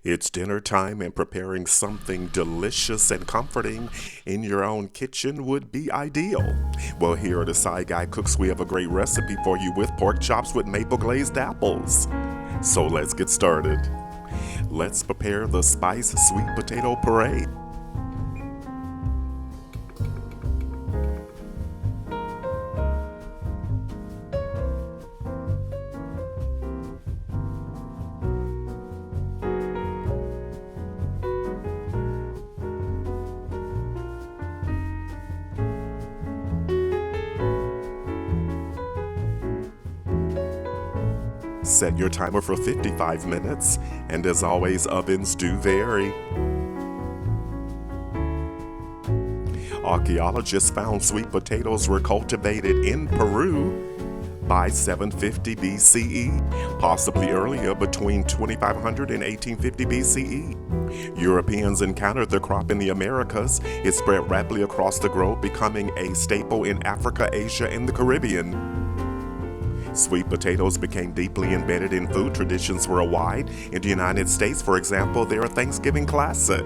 It's dinner time, and preparing something delicious and comforting in your own kitchen would be ideal. Well, here at the Side Guy Cooks, we have a great recipe for you with pork chops with maple-glazed apples. So let's get started. Let's prepare the spiced sweet potato puree. Set your timer for 55 minutes, and as always, ovens do vary. Archaeologists found sweet potatoes were cultivated in Peru by 750 BCE, possibly earlier between 2500 and 1850 BCE. Europeans encountered the crop in the Americas. It spread rapidly across the globe, becoming a staple in Africa, Asia, and the Caribbean. Sweet potatoes became deeply embedded in food traditions worldwide. In the United States, for example, they're a Thanksgiving classic.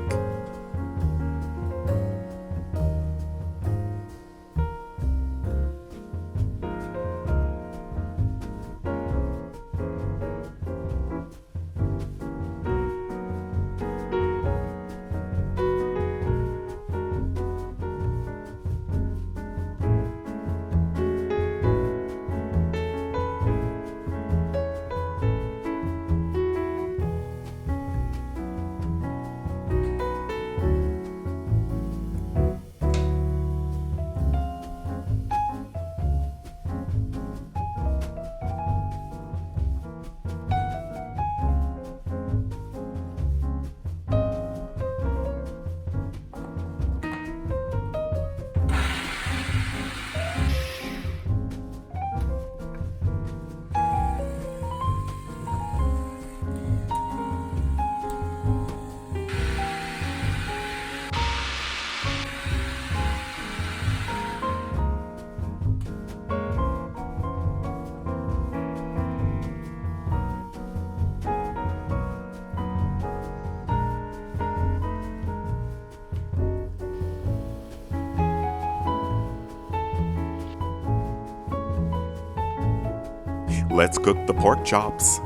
Let's cook the pork chops.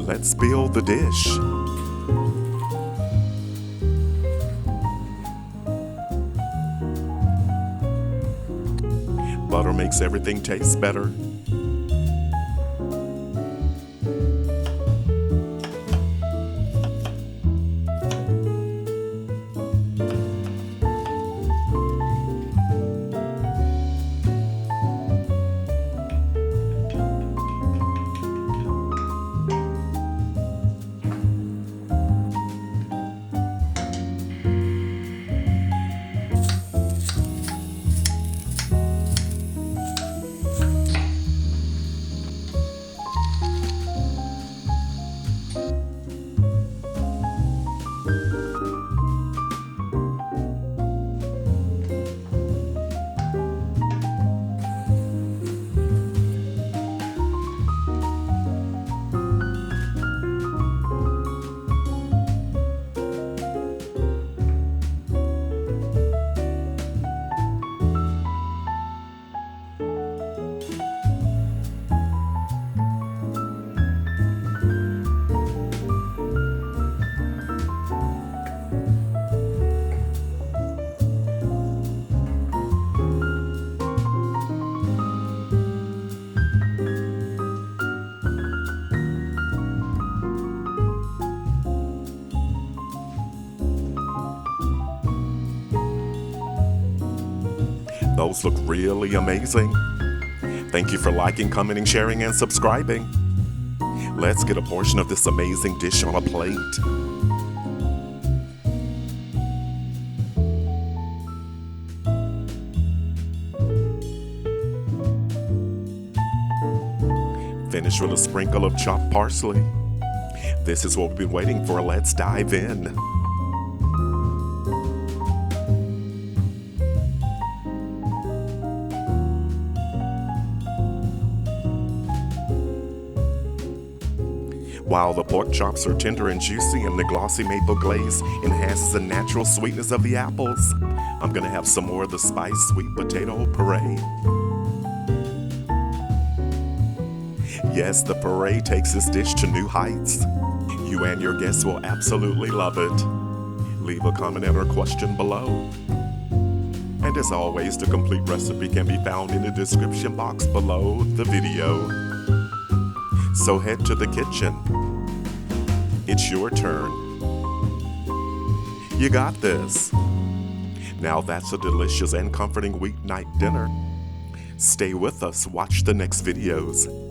Let's build the dish. Butter makes everything taste better. Those look really amazing. Thank you for liking, commenting, sharing, and subscribing. Let's get a portion of this amazing dish on a plate. Finish with a sprinkle of chopped parsley. This is what we've been waiting for. Let's dive in. While the pork chops are tender and juicy and the glossy maple glaze enhances the natural sweetness of the apples, I'm gonna have some more of the spiced sweet potato puree. Yes, the puree takes this dish to new heights. You and your guests will absolutely love it. Leave a comment and or question below. And as always, the complete recipe can be found in the description box below the video. So head to the kitchen. It's your turn. You got this. Now that's a delicious and comforting weeknight dinner. Stay with us, watch the next videos.